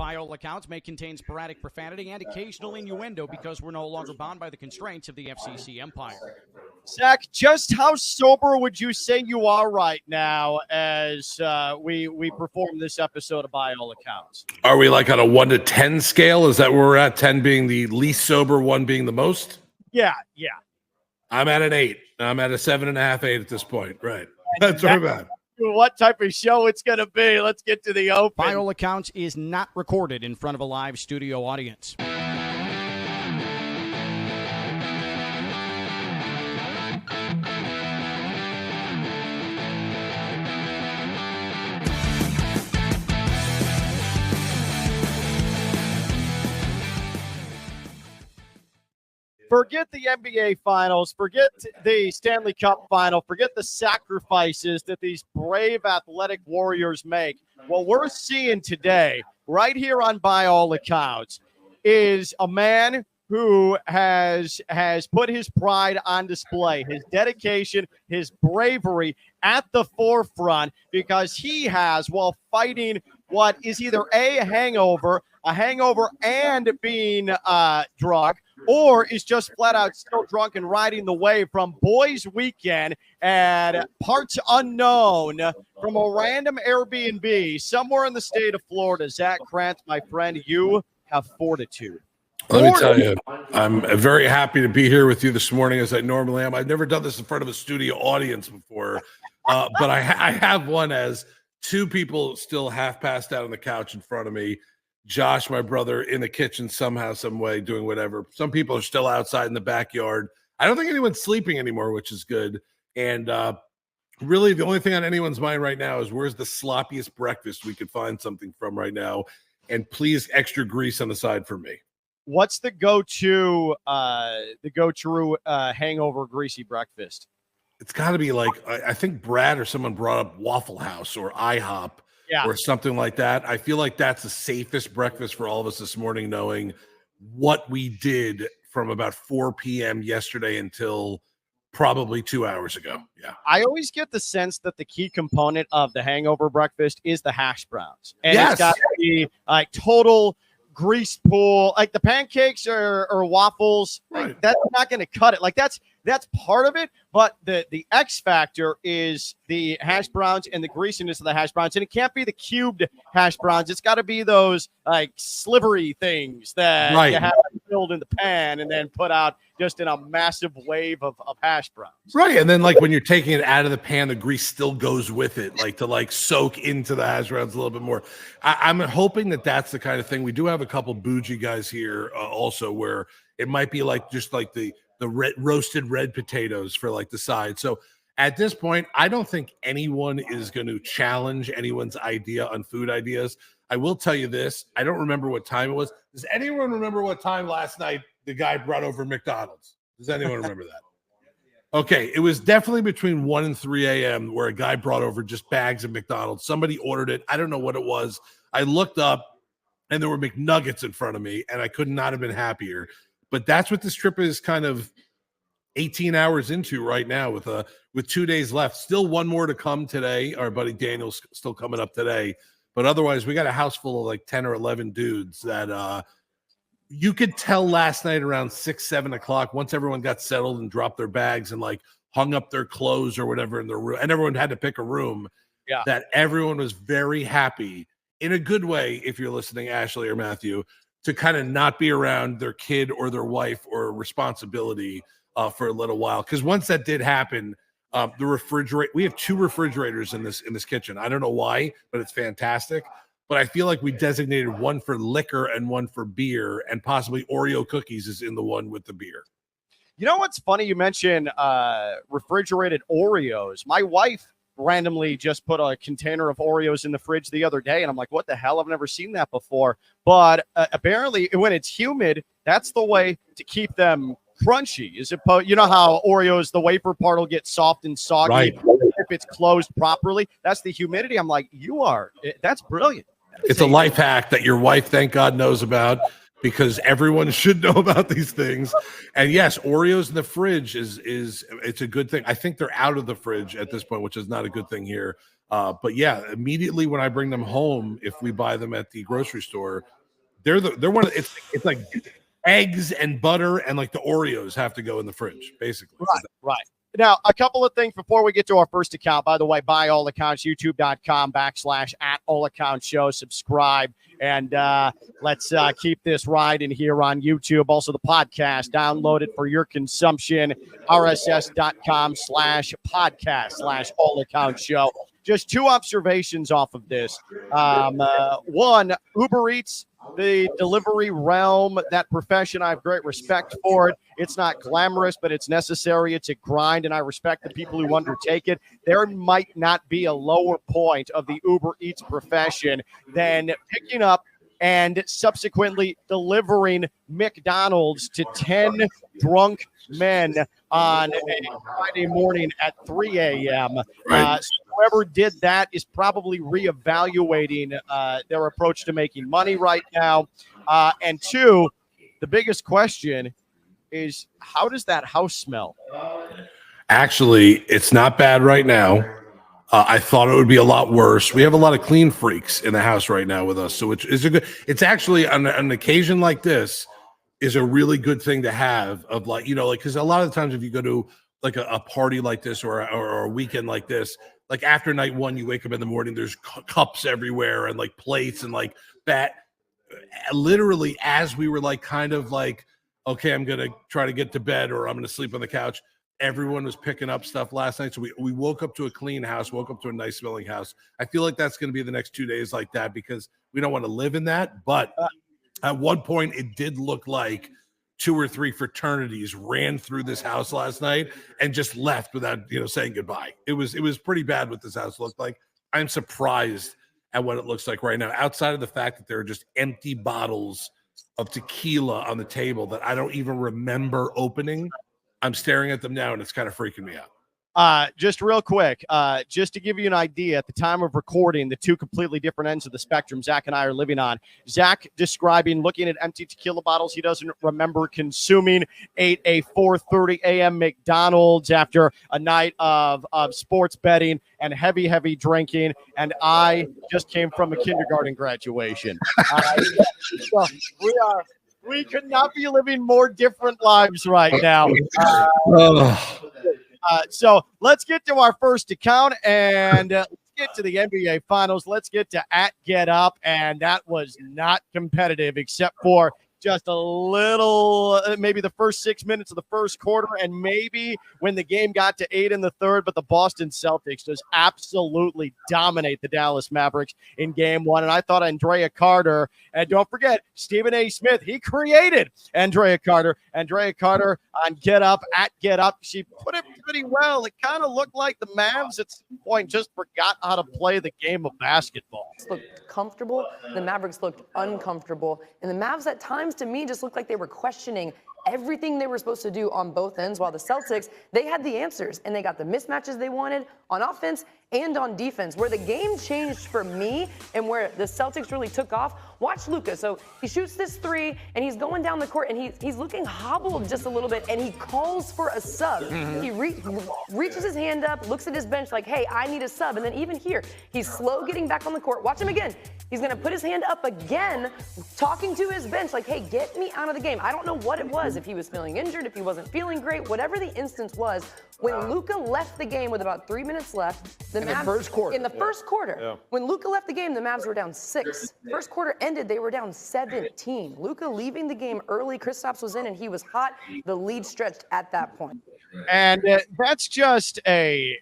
By all accounts, may contain sporadic profanity and occasional innuendo because we're no longer bound by the constraints of the FCC empire. Zach, just how sober would you say you are right now as we perform this episode of By All Accounts? Are we like on a 1 to 10 scale? Is that where we're at? 10 being the least sober, 1 being the most? Yeah. I'm at an 8. I'm at a 7.5, 8 at this point. Right. That's where I'm at. What type of show it's going to be. Let's get to the open. By all accounts is not recorded in front of a live studio audience. Forget the NBA Finals. Forget the Stanley Cup Final. Forget the sacrifices that these brave athletic warriors make. What we're seeing today, right here on By All Accounts, is a man who has put his pride on display, his dedication, his bravery at the forefront, because he has, while fighting what is either a hangover and being drunk, or is just flat out still drunk and riding the wave from Boys Weekend at parts unknown from a random Airbnb somewhere in the state of Florida. Zach Krantz, my friend, you have fortitude. Let me tell you, I'm very happy to be here with you this morning, as I normally am. I've never done this in front of a studio audience before, but I have one as two people still half passed out on the couch in front of me. Josh, my brother, in the kitchen somehow, some way, doing whatever. Some people are still outside in the backyard. I don't think anyone's sleeping anymore, which is good. And really, the only thing on anyone's mind right now is where's the sloppiest breakfast we could find something from right now. And please, extra grease on the side for me. What's the go-to hangover greasy breakfast? It's got to be like, I think Brad or someone brought up Waffle House or IHOP. Yeah. Or something like that. I feel like that's the safest breakfast for all of us this morning, knowing what we did from about 4 p.m. yesterday until probably 2 hours ago. Yeah. I always get the sense that the key component of the hangover breakfast is the hash browns. And yes. It's got to be like total grease pool, like the pancakes or waffles. Right. Like, that's not going to cut it. Like that's part of it. But the X factor is the hash browns and the greasiness of the hash browns. And it can't be the cubed hash browns. It's got to be those like slivery things that you have filled in the pan and then put out just in a massive wave of hash browns. Right. And then like when you're taking it out of the pan, the grease still goes with it, like to like soak into the hash browns a little bit more. I'm hoping that that's the kind of thing. We do have a couple bougie guys here also where it might be like just like the roasted red potatoes for like the side. So at this point, I don't think anyone is going to challenge anyone's idea on food ideas. I will tell you this. I don't remember what time it was. Does anyone remember what time last night the guy brought over McDonald's? Does anyone remember that? Okay. It was definitely between 1 and 3 a.m. where a guy brought over just bags of McDonald's. Somebody ordered it. I don't know what it was. I looked up and there were McNuggets in front of me and I could not have been happier. But that's what this trip is kind of 18 hours into right now with 2 days left. Still one more to come today. Our buddy Daniel's still coming up today. But otherwise, we got a house full of like 10 or 11 dudes that you could tell last night around 6, 7 o'clock, once everyone got settled and dropped their bags and like hung up their clothes or whatever in their room, and everyone had to pick a room, that everyone was very happy in a good way, if you're listening, Ashley or Matthew, to kind of not be around their kid or their wife or responsibility for a little while. Because once that did happen, the refrigerator, we have 2 refrigerators in this kitchen. I don't know why, but it's fantastic. But I feel like we designated one for liquor and one for beer, and possibly Oreo cookies is in the one with the beer. You know what's funny? You mentioned refrigerated Oreos. My wife randomly just put a container of Oreos in the fridge the other day, and I'm like, what the hell? I've never seen that before. But apparently when it's humid, that's the way to keep them crunchy. You know how Oreos, the wafer part will get soft and soggy, right, if it's closed properly. That's the humidity. I'm like, that's brilliant. It's a life hack that your wife, thank God, knows about, because everyone should know about these things. And yes, Oreos in the fridge it's a good thing. I think they're out of the fridge at this point, which is not a good thing here. But yeah, immediately when I bring them home, if we buy them at the grocery store, they're one of it's like eggs and butter and like the Oreos have to go in the fridge, basically. Right. Now, a couple of things before we get to our first account. By the way, by all accounts, youtube.com/@allaccountsshow. Subscribe, and let's keep this riding here on YouTube. Also, the podcast, download it for your consumption, rss.com/podcast/allaccountsshow. Just two observations off of this. One, Uber Eats, the delivery realm, that profession, I have great respect for it. It's not glamorous, but it's necessary. It's a grind, and I respect the people who undertake it. There might not be a lower point of the Uber Eats profession than picking up and subsequently delivering McDonald's to 10 drunk men on a Friday morning at 3 a.m. So whoever did that is probably reevaluating their approach to making money right now. And two, the biggest question is, how does that house smell? Actually, it's not bad right now. I thought it would be a lot worse. We have a lot of clean freaks in the house right now with us, so it's actually on an occasion like this is a really good thing to have, of like, because a lot of the times if you go to like a party like this or a weekend like this, like after night one, you wake up in the morning, there's cups everywhere and like plates and like that. Literally, as we were like kind of like, okay, I'm gonna try to get to bed or I'm gonna sleep on the couch, everyone was picking up stuff last night. So we woke up to a clean house, woke up to a nice smelling house. I feel like that's going to be the next 2 days like that, because we don't want to live in that. But at one point, it did look like 2 or 3 fraternities ran through this house last night and just left without, saying goodbye. It was pretty bad what this house looked like. I'm surprised at what it looks like right now, outside of the fact that there are just empty bottles of tequila on the table that I don't even remember opening. I'm staring at them now, and it's kind of freaking me out. Just real quick, just to give you an idea, at the time of recording, the two completely different ends of the spectrum Zach and I are living on. Zach describing looking at empty tequila bottles he doesn't remember consuming, ate a 4:30 a.m. McDonald's after a night of sports betting and heavy drinking, and I just came from a kindergarten graduation. So we could not be living more different lives right now. So let's get to our first account, and let's get to the NBA Finals. Let's get to @GetUp, and that was not competitive except for just a little, maybe the first 6 minutes of the first quarter, and maybe when the game got to 8 in the third. But the Boston Celtics just absolutely dominate the Dallas Mavericks in game one. And I thought Andrea Carter, and don't forget, Stephen A. Smith, he created Andrea Carter. Andrea Carter on @GetUp. She put it pretty well. It kind of looked like the Mavs at some point just forgot how to play the game of basketball. Looked comfortable. The Mavericks looked uncomfortable. And the Mavs at times, to me, just looked like they were questioning everything they were supposed to do on both ends, while the Celtics, they had the answers, and they got the mismatches they wanted on offense and on defense. Where the game changed for me and where the Celtics really took off, watch Luka. So he shoots this three, and he's going down the court, and he's looking hobbled just a little bit, and he calls for a sub. He reaches his hand up, looks at his bench like, hey, I need a sub. And then even here, he's slow getting back on the court. Watch him again. He's going to put his hand up again, talking to his bench like, hey, get me out of the game. I don't know what it was, if he was feeling injured, if he wasn't feeling great, whatever the instance was. When Luka left the game with about 3 minutes left, in the first quarter, when Luka left the game, the Mavs were down 6. First quarter ended, they were down 17. Luka leaving the game early, Kristaps was in, and he was hot. The lead stretched at that point. And that's just a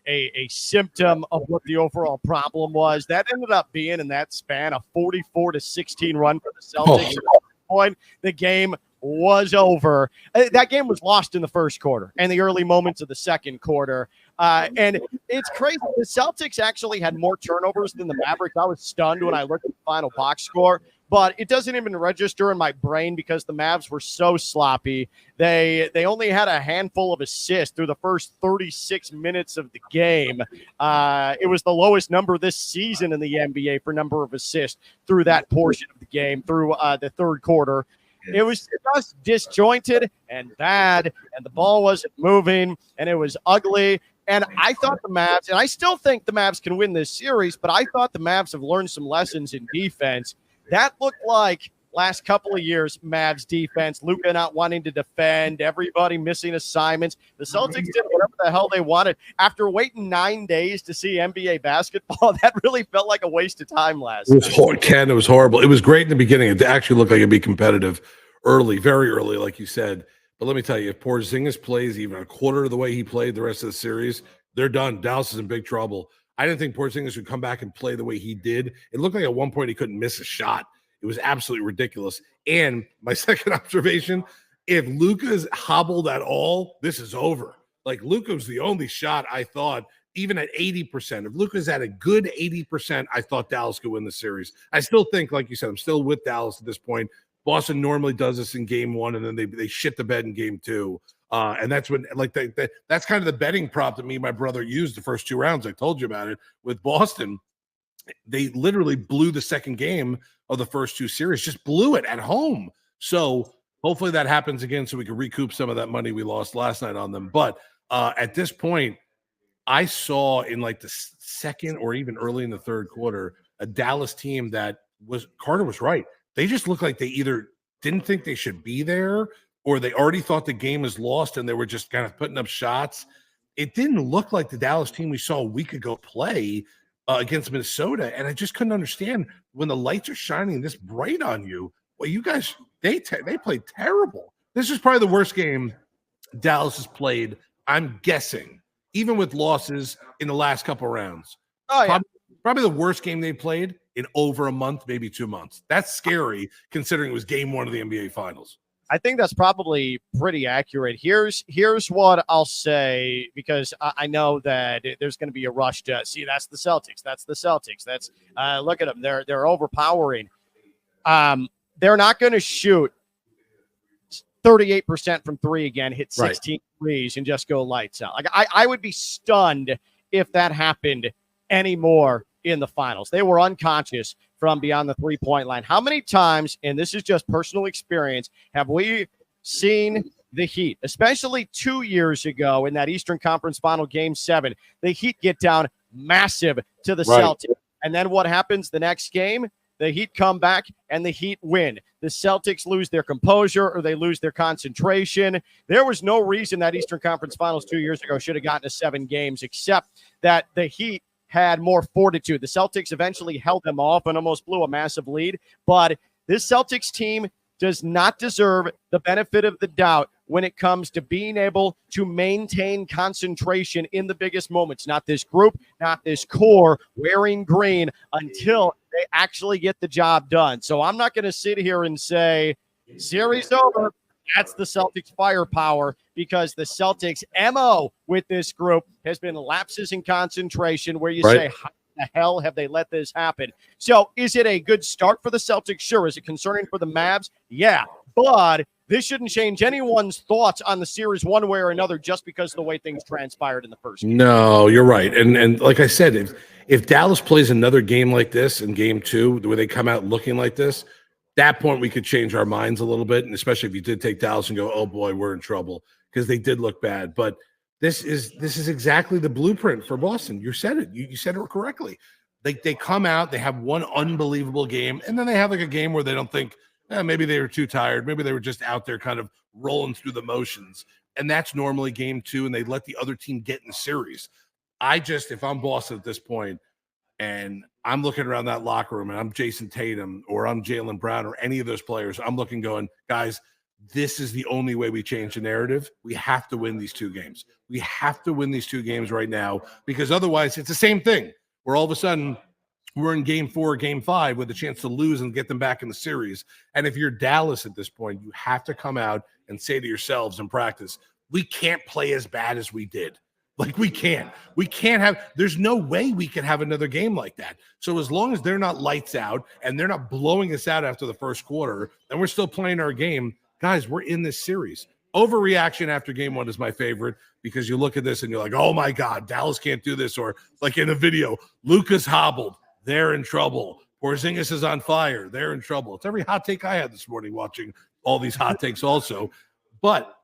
symptom of what the overall problem was. That ended up being, in that span, a 44-16 run for the Celtics. At that point, the game was over. That game was lost in the first quarter and the early moments of the second quarter. And it's crazy. The Celtics actually had more turnovers than the Mavericks. I was stunned when I looked at the final box score, but it doesn't even register in my brain because the Mavs were so sloppy. They only had a handful of assists through the first 36 minutes of the game. It was the lowest number this season in the NBA for number of assists through that portion of the game, through the third quarter. It was just disjointed and bad, and the ball wasn't moving, and it was ugly. And I thought the Mavs, and I still think the Mavs can win this series, but I thought the Mavs have learned some lessons in defense. That looked like last couple of years, Mavs defense, Luka not wanting to defend, everybody missing assignments. The Celtics did whatever the hell they wanted. After waiting 9 days to see NBA basketball, that really felt like a waste of time last night. Ken, it was horrible. It was great in the beginning. It actually looked like it'd be competitive early, very early, like you said. But let me tell you, if Porzingis plays even a quarter of the way he played the rest of the series, they're done. Dallas is in big trouble. I didn't think Porzingis would come back and play the way he did. It looked like at one point he couldn't miss a shot. It was absolutely ridiculous. And my second observation, if Luka's hobbled at all, this is over. Like, Luka was the only shot I thought, even at 80%. If Luka's at a good 80%, I thought Dallas could win the series. I still think, like you said, I'm still with Dallas at this point. Boston normally does this in game one, and then they shit the bed in game two. And that's when, like, that's kind of the betting prop that me and my brother used the first 2 rounds. I told you about it with Boston. They literally blew the second game of the first 2 series, just blew it at home. So hopefully that happens again so we can recoup some of that money we lost last night on them. But at this point, I saw in like the second or even early in the third quarter, a Dallas team that was, Carter was right. They just looked like they either didn't think they should be there or they already thought the game was lost and they were just kind of putting up shots. It didn't look like the Dallas team we saw a week ago play against Minnesota. And I just couldn't understand when the lights are shining this bright on you. Well, you guys, they played terrible. This is probably the worst game Dallas has played, I'm guessing, even with losses in the last couple rounds. Oh, yeah. Probably the worst game they played in over a month, maybe 2 months. That's scary considering it was game one of the NBA Finals. I think that's probably pretty accurate. Here's what I'll say, because I know that there's going to be a rush to see. That's the Celtics. That's the Celtics. That's look at them. They're overpowering. They're not going to shoot 38% from three again, hit 16 threes, and just go lights out. Like I would be stunned if that happened anymore in the finals. They were unconscious from beyond the three-point line. How many times, and this is just personal experience, have we seen the Heat, especially 2 years ago in that Eastern Conference Final Game 7, the Heat get down massive to the Celtics. And then what happens the next game? The Heat come back and the Heat win. The Celtics lose their composure or they lose their concentration. There was no reason that Eastern Conference Finals 2 years ago should have gotten to 7 games, except that the Heat had more fortitude. The Celtics eventually held them off and almost blew a massive lead. But this Celtics team does not deserve the benefit of the doubt when it comes to being able to maintain concentration in the biggest moments. Not this group, not this core wearing green until they actually get the job done. So I'm not going to sit here and say, series over. That's the Celtics firepower, because the Celtics MO with this group has been lapses in concentration where you say, how the hell have they let this happen? So is it a good start for the Celtics? Sure. Is it concerning for the Mavs? Yeah. But this shouldn't change anyone's thoughts on the series one way or another just because of the way things transpired in the first game. No, you're right. And like I said, if Dallas plays another game like this in game 2, where they come out looking like this, that point we could change our minds a little bit, and especially if you did take Dallas and go, oh boy, we're in trouble, because they did look bad. But this is exactly the blueprint for Boston. You said it. You said it correctly. They come out, they have one unbelievable game, and then they have like a game where they don't think, maybe they were too tired, maybe they were just out there kind of rolling through the motions, and that's normally game 2, and they let the other team get in the series. If I'm Boston at this point, and I'm looking around that locker room and I'm Jayson Tatum or I'm Jaylen Brown or any of those players, I'm looking going, guys, this is the only way we change the narrative. We have to win these 2 games. We have to win these 2 games right now, because otherwise it's the same thing where all of a sudden we're in game 4, game 5 with a chance to lose and get them back in the series. And if you're Dallas at this point, you have to come out and say to yourselves in practice, we can't play as bad as we did. Like, we can't have, there's no way we can have another game like that. So as long as they're not lights out and they're not blowing us out after the first quarter and we're still playing our game, guys, we're in this series. Overreaction after game 1 is my favorite, because you look at this and you're like, oh my God, Dallas can't do this. Or like in the video, Luka's hobbled, they're in trouble. Porzingis is on fire, they're in trouble. It's every hot take I had this morning watching all these hot takes also. But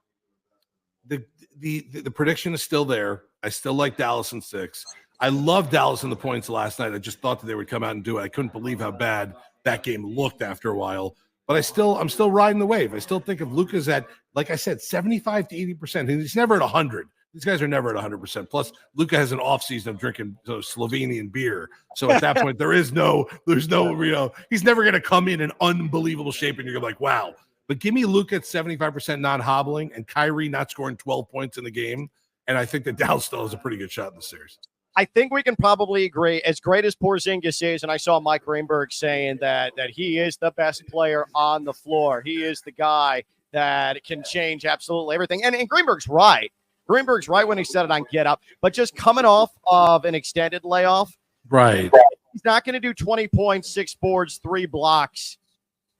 the prediction is still there. I still like Dallas in 6. I love Dallas in the points last night. I just thought that they would come out and do it. I couldn't believe how bad that game looked after a while. But I'm still riding the wave. I still think if Luka's at, like I said, 75 to 80%. He's never at 100. These guys are never at 100%. Plus, Luka has an offseason of drinking Slovenian beer. So at that point, there's no, he's never going to come in unbelievable shape, and you're like, wow. But give me Luka at 75% non-hobbling and Kyrie not scoring 12 points in the game, and I think that Dallas still has a pretty good shot in the series. I think we can probably agree, as great as Porzingis is, and I saw Mike Greenberg saying that he is the best player on the floor. He is the guy that can change absolutely everything. And Greenberg's right. Greenberg's right when he said it on Get Up. But just coming off of an extended layoff, right? He's not going to do 20 points, 6 boards, 3 blocks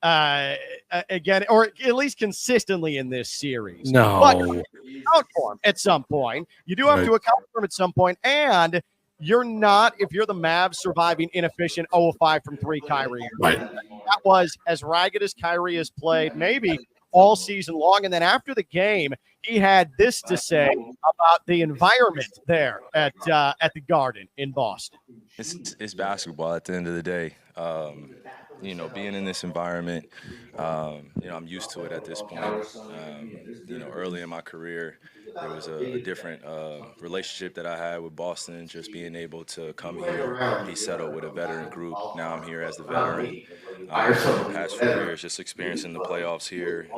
again, or at least consistently in this series. No. But account for him at some point. You do have to account for him at some point, and you're not, if you're the Mavs, surviving inefficient 0-5 from 3 Kyrie. Right. That was as ragged as Kyrie has played, maybe all season long. And then after the game, he had this to say about the environment there at the Garden in Boston. It's basketball at the end of the day. Being in this environment, I'm used to it at this point. Early in my career, there was a different relationship that I had with Boston, just being able to come here, be settled with a veteran group. Now I'm here as the veteran. The past few years, just experiencing the playoffs here,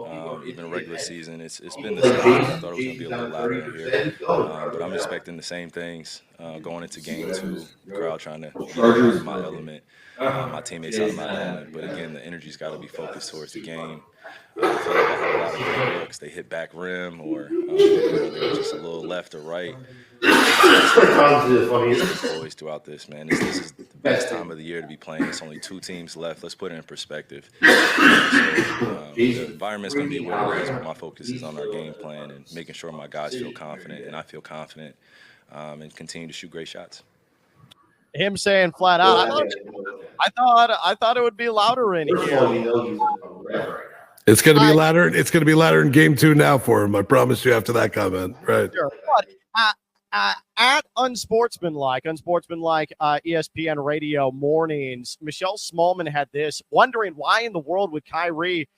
even regular season, it's been the same. I thought it was going to be a little louder in here, but I'm expecting the same things going into game 2. The crowd trying to get out of my element, my teammates out of my element. But again, the energy's got to be focused towards the game. I feel like I had a lot of great looks. They hit back rim, or they were just a little left or right. Always throughout this, man. This is the best time of the year to be playing. It's only 2 teams left. Let's put it in perspective. The environment's going to be where it is, but my focus is on our game plan and making sure my guys feel confident, and I feel confident, and continue to shoot great shots. Him saying flat out, I thought it would be louder in here. It's going to be louder. It's going to be louder in game 2 now for him. I promise you after that comment. Right. Sure. But, at Unsportsmanlike, ESPN Radio Mornings, Michelle Smallman had this, wondering why in the world would Kyrie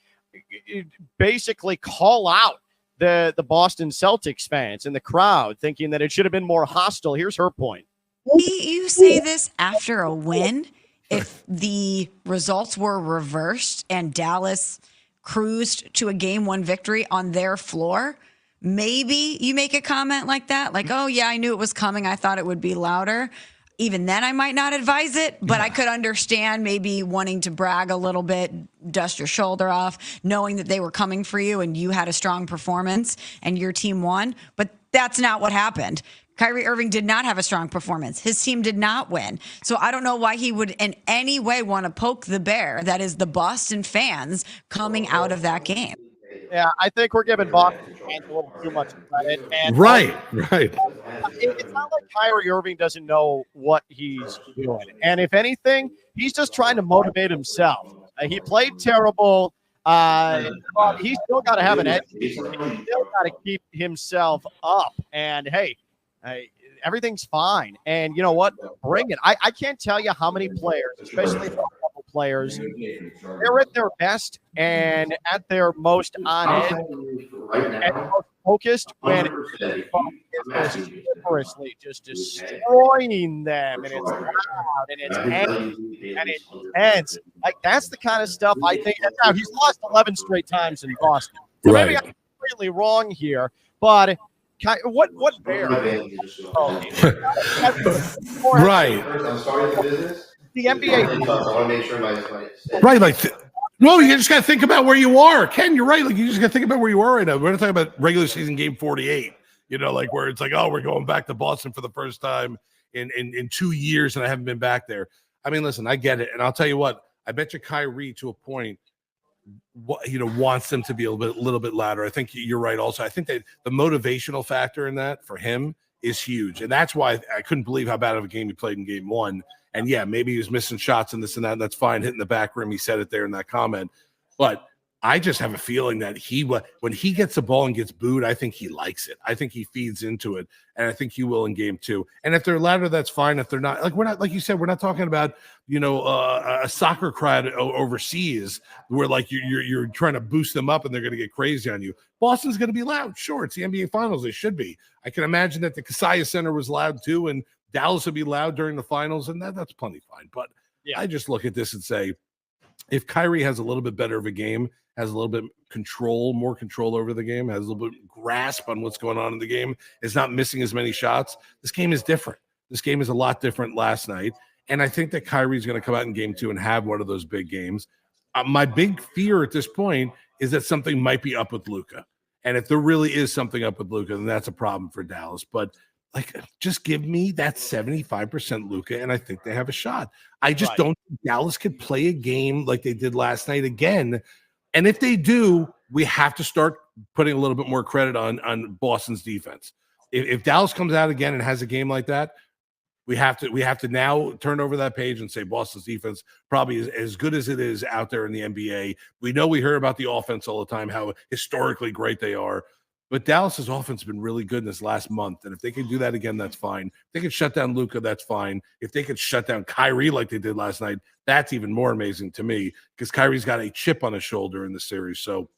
basically call out the Boston Celtics fans and the crowd, thinking that it should have been more hostile. Here's her point. You say this after a win. If the results were reversed and Dallas cruised to a game 1 victory on their floor, maybe you make a comment like that, like, oh yeah, I knew it was coming, I thought it would be louder. Even then I might not advise it, but I could understand maybe wanting to brag a little bit, dust your shoulder off, knowing that they were coming for you and you had a strong performance and your team won. But that's not what happened. Kyrie Irving did not have a strong performance. His team did not win. So I don't know why he would in any way want to poke the bear that is the Boston fans coming out of that game. Yeah, I think we're giving Boston fans a little too much credit. And right. It's not like Kyrie Irving doesn't know what he's doing. And if anything, he's just trying to motivate himself. He played terrible. But he's still got to have an edge. He's still got to keep himself up. And, hey, everything's fine. And you know what? Bring it. I can't tell you how many players, especially top-level players, they're at their best and at their most on edge and most focused when it's vigorously just destroying them, and it's loud and it's angry and it's intense. Like, that's the kind of stuff I think. Now, he's lost 11 straight times in Boston. So maybe I'm completely wrong here, but what bear? Right. The NBA. Right. Like, no, you just got to think about where you are. Ken, you're right. Like, you just got to think about where you are right now. We're not talking about regular season game 48, like where it's like, oh, we're going back to Boston for the first time in 2 years and I haven't been back there. I mean, listen, I get it. And I'll tell you what, I bet you Kyrie to a point, wants them to be a little bit louder. I think you're right. Also, I think that the motivational factor in that for him is huge, and that's why I couldn't believe how bad of a game he played in game 1. And yeah, maybe he was missing shots and this and that. And that's fine, hitting the back rim. He said it there in that comment. But I just have a feeling that when he gets the ball and gets booed, I think he likes it. I think he feeds into it, and I think he will in game 2. And if they're louder, that's fine. If they're not, we're not, like you said, we're not talking about a soccer crowd overseas where you're trying to boost them up and they're going to get crazy on you. Boston's going to be loud, sure. It's the NBA Finals; they should be. I can imagine that the Kaseya Center was loud too, and Dallas will be loud during the finals, and that's plenty fine. But yeah. I just look at this and say, if Kyrie has a little bit better of a game, has a little bit more control over the game, has a little bit grasp on what's going on in the game, is not missing as many shots, this game is different. This game is a lot different last night. And I think that Kyrie's going to come out in game 2 and have one of those big games. My big fear at this point is that something might be up with Luka. And if there really is something up with Luka, then that's a problem for Dallas. But just give me that 75% Luka, and I think they have a shot. I just don't think Dallas could play a game like they did last night again. And if they do, we have to start putting a little bit more credit on Boston's defense. If Dallas comes out again and has a game like that, we have to now turn over that page and say Boston's defense probably is as good as it is out there in the NBA. We know we hear about the offense all the time, how historically great they are. But Dallas's offense has been really good in this last month. And if they can do that again, that's fine. If they can shut down Luka, that's fine. If they could shut down Kyrie like they did last night, that's even more amazing to me because Kyrie's got a chip on his shoulder in the series. So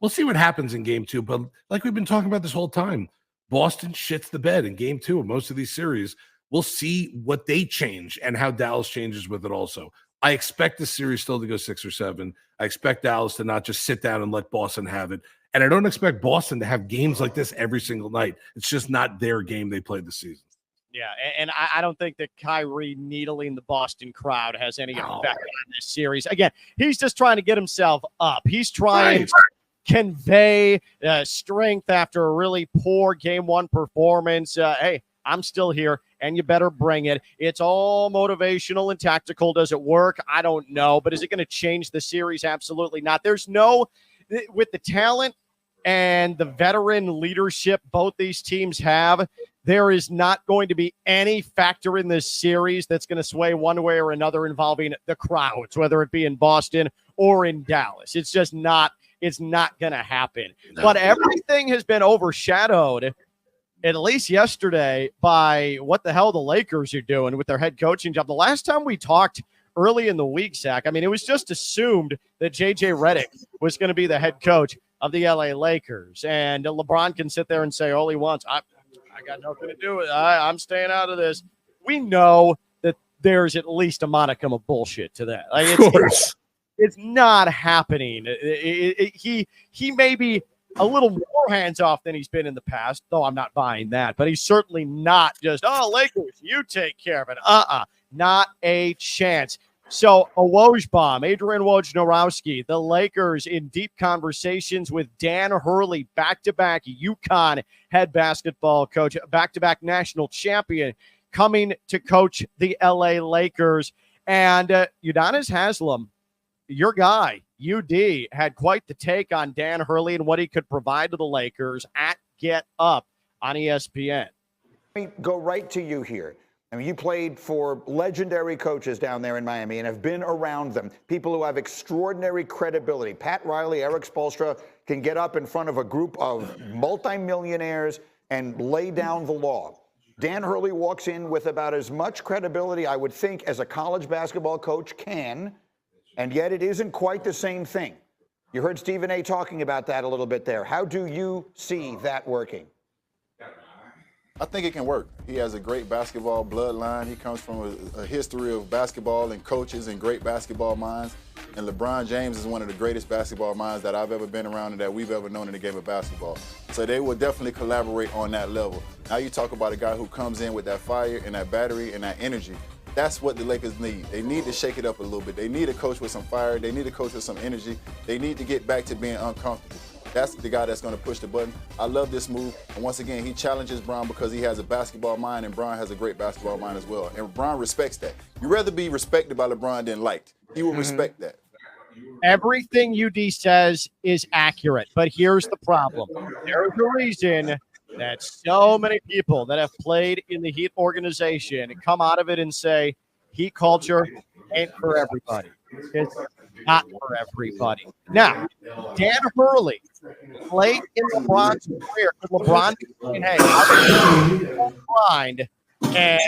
we'll see what happens in game 2. But like we've been talking about this whole time, Boston shits the bed in game 2 of most of these series. We'll see what they change and how Dallas changes with it also. I expect the series still to go 6 or 7. I expect Dallas to not just sit down and let Boston have it. And I don't expect Boston to have games like this every single night. It's just not their game they played this season. Yeah, and I don't think that Kyrie needling the Boston crowd has any effect on this series. Again, he's just trying to get himself up. He's trying to convey strength after a really poor Game 1 performance. Hey, I'm still here, and you better bring it. It's all motivational and tactical. Does it work? I don't know. But is it going to change the series? Absolutely not. With the talent and the veteran leadership both these teams have, there is not going to be any factor in this series that's going to sway one way or another involving the crowds, whether it be in Boston or in Dallas. It's just not. It's not going to happen. No. But everything has been overshadowed, at least yesterday, by what the hell the Lakers are doing with their head coaching job. The last time we talked early in the week, Zach, I mean, it was just assumed that J.J. Redick was going to be the head coach of the L.A. Lakers. And LeBron can sit there and say all he wants. I got nothing to do with it. I'm staying out of this. We know that there's at least a modicum of bullshit to that. It's not happening. He may be a little more hands-off than he's been in the past, though I'm not buying that. But he's certainly not just, Lakers, you take care of it. Not a chance. So, Adrian Wojnarowski, the Lakers in deep conversations with Dan Hurley, back-to-back UConn head basketball coach, back-to-back national champion, coming to coach the L.A. Lakers. And Udonis Haslem, your guy, UD, had quite the take on Dan Hurley and what he could provide to the Lakers at Get Up on ESPN. Let me go right to you here. I mean, you played for legendary coaches down there in Miami and have been around them, people who have extraordinary credibility. Pat Riley, Eric Spoelstra can get up in front of a group of multimillionaires and lay down the law. Dan Hurley walks in with about as much credibility, I would think, as a college basketball coach can, and yet it isn't quite the same thing. You heard Stephen A. talking about that a little bit there. How do you see that working? I think it can work. He has a great basketball bloodline. He comes from a history of basketball and coaches and great basketball minds. And LeBron James is one of the greatest basketball minds that I've ever been around and that we've ever known in the game of basketball. So they will definitely collaborate on that level. Now you talk about a guy who comes in with that fire and that battery and that energy. That's what the Lakers need. They need to shake it up a little bit. They need a coach with some fire. They need a coach with some energy. They need to get back to being uncomfortable. That's the guy that's going to push the button. I love this move. And once again, he challenges Bron because he has a basketball mind, and Bron has a great basketball mind as well. And Bron respects that. You'd rather be respected by LeBron than liked. He will respect that. Everything UD says is accurate, but here's the problem. There's a reason that so many people that have played in the Heat organization come out of it and say, Heat culture ain't for everybody. It's not for everybody. Now, Dan Hurley, late in LeBron's career, could LeBron be saying, hey, I'm grind, and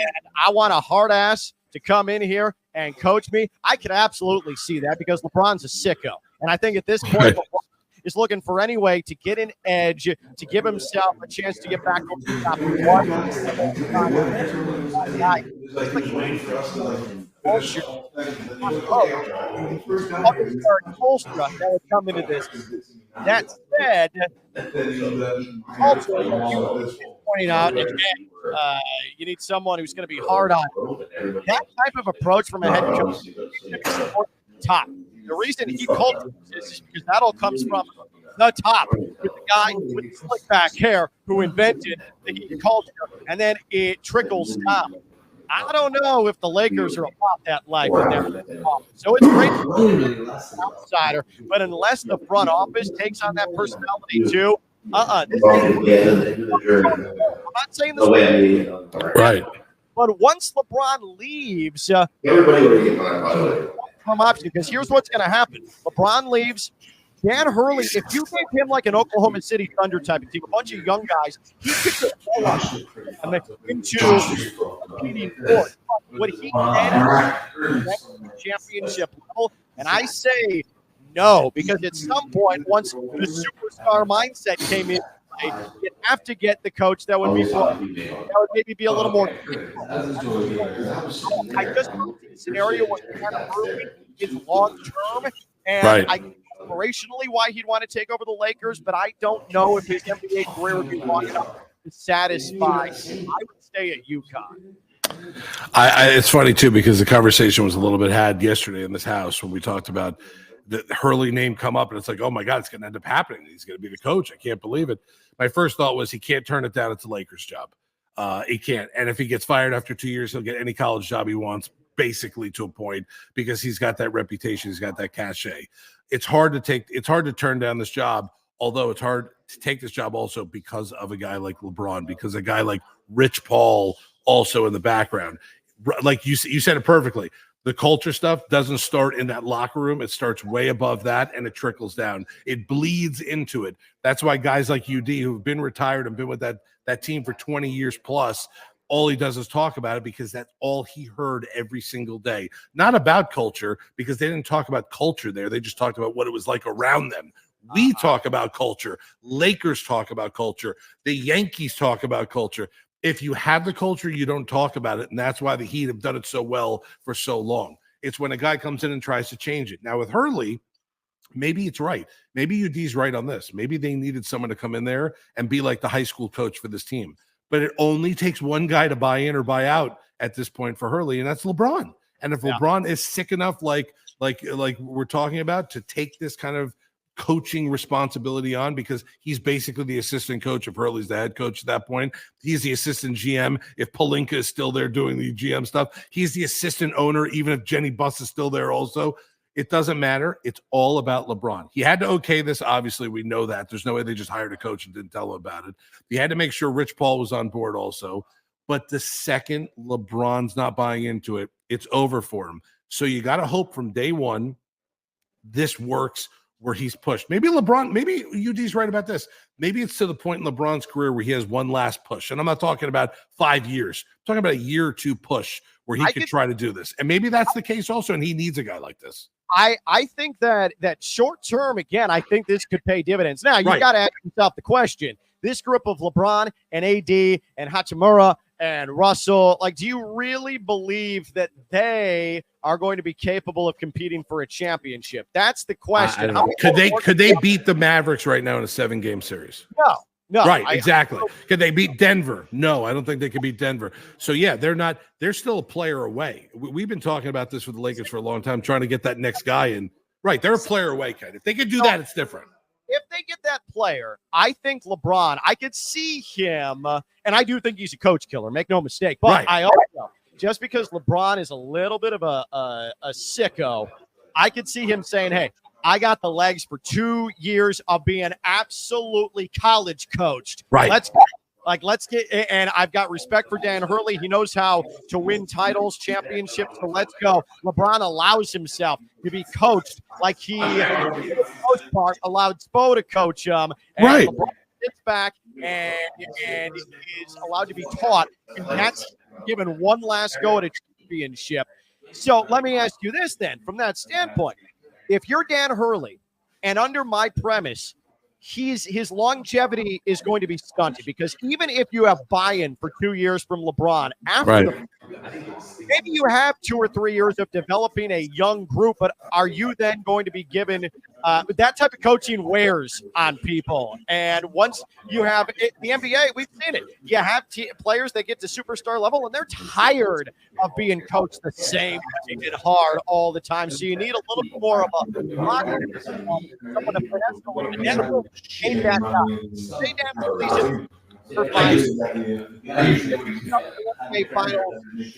I want a hard ass to come in here and coach me? I could absolutely see that because LeBron's a sicko. And I think at this point, LeBron is looking for any way to get an edge, to give himself a chance to get back over the top. That would come into this. That said, also pointing out, again, you need someone who's going to be hard on that type of approach from a head coach. Top. The reason he called this is because that all comes from the top, with the guy with slick back hair who invented the Heat culture, and then it trickles down. I don't know if the Lakers are about that life in their office. So it's great to be an outsider, but unless the front office takes on that personality too, I'm not saying this right. But once LeBron leaves, from option, because here's what's going to happen. LeBron leaves. Dan Hurley, if you gave him like an Oklahoma City Thunder type of team, a bunch of young guys, he could get into competing for what he can championship level. And I say no, because at some point, once the superstar mindset came in, you'd have to get the coach that would maybe be a little more. I just don't see a scenario where Dan Hurley is long term, and I operationally why he'd want to take over the Lakers, but I don't know if his NBA career would be long enough to satisfy. I would stay at UConn. It's funny too, because the conversation was a little bit had yesterday in this house when we talked about the Hurley name come up, and it's like, oh my God, it's going to end up happening. He's going to be the coach. I can't believe it. My first thought was he can't turn it down. It's a Lakers job. He can't. And if he gets fired after 2 years, he'll get any college job he wants, basically, to a point, because he's got that reputation. He's got that cachet. It's hard to turn down this job, although it's hard to take this job also because of a guy like LeBron, because a guy like Rich Paul also in the background. Like you said it perfectly. The culture stuff doesn't start in that locker room. It starts way above that, and it trickles down. It bleeds into it. That's why guys like UD, who've been retired and been with that team for 20 years plus, all he does is talk about it, because that's all he heard every single day. Not about culture, because they didn't talk about culture there. They just talked about what it was like around them. We talk about culture. Lakers talk about culture. The Yankees talk about culture. If you have the culture, you don't talk about it, and that's why the Heat have done it so well for so long. It's when a guy comes in and tries to change it. Now with Hurley, maybe it's right. Maybe UD's right on this. Maybe they needed someone to come in there and be like the high school coach for this team. But it only takes one guy to buy in or buy out at this point for Hurley, and that's LeBron. And if LeBron is sick enough, like we're talking about, to take this kind of coaching responsibility on, because he's basically the assistant coach if Hurley's the head coach at that point. He's the assistant GM if Pelinka is still there doing the GM stuff. He's the assistant owner even if Jenny Buss is still there also. It doesn't matter. It's all about LeBron. He had to okay this. Obviously, we know that. There's no way they just hired a coach and didn't tell him about it. He had to make sure Rich Paul was on board also. But the second LeBron's not buying into it, it's over for him. So you got to hope from day one this works where he's pushed. Maybe UD's right about this. Maybe it's to the point in LeBron's career where he has one last push. And I'm not talking about 5 years. I'm talking about a year or two push where he could try to do this. And maybe that's the case also, and he needs a guy like this. I think that short term, again, I think this could pay dividends. Now, you got to ask yourself the question. This group of LeBron and AD and Hachimura and Russell, like, do you really believe that they are going to be capable of competing for a championship? That's the question. Could they beat the Mavericks right now in a 7-game series? No. Right, exactly. Could they beat Denver? No, I don't think they could beat Denver. So, yeah, they're still a player away. We've been talking about this with the Lakers for a long time, trying to get that next guy in. Right, they're a player away, Ken. If they could do that, it's different. If they get that player, I think LeBron, I could see him, and I do think he's a coach killer, make no mistake. But I also, just because LeBron is a little bit of a sicko, I could see him saying, hey, I got the legs for 2 years of being absolutely college coached. Right. Let's Like, let's get, and I've got respect for Dan Hurley. He knows how to win titles, championships. So let's go. LeBron allows himself to be coached like he, for the most part, allowed Spo to coach him. And right. LeBron sits back and is allowed to be taught. And that's given one last go at a championship. So let me ask you this then, from that standpoint. If you're Dan Hurley, and under my premise, his longevity is going to be stunted, because even if you have buy-in for 2 years from LeBron, after maybe you have 2 or 3 years of developing a young group, but are you then going to be given that type of coaching wears on people? And once you have the NBA, we've seen it. You have players that get to superstar level, and they're tired of being coached the same way and hard all the time. So you need a little bit more of a someone to finesse a little bit. Ain't that guy. Say that releases for 5 final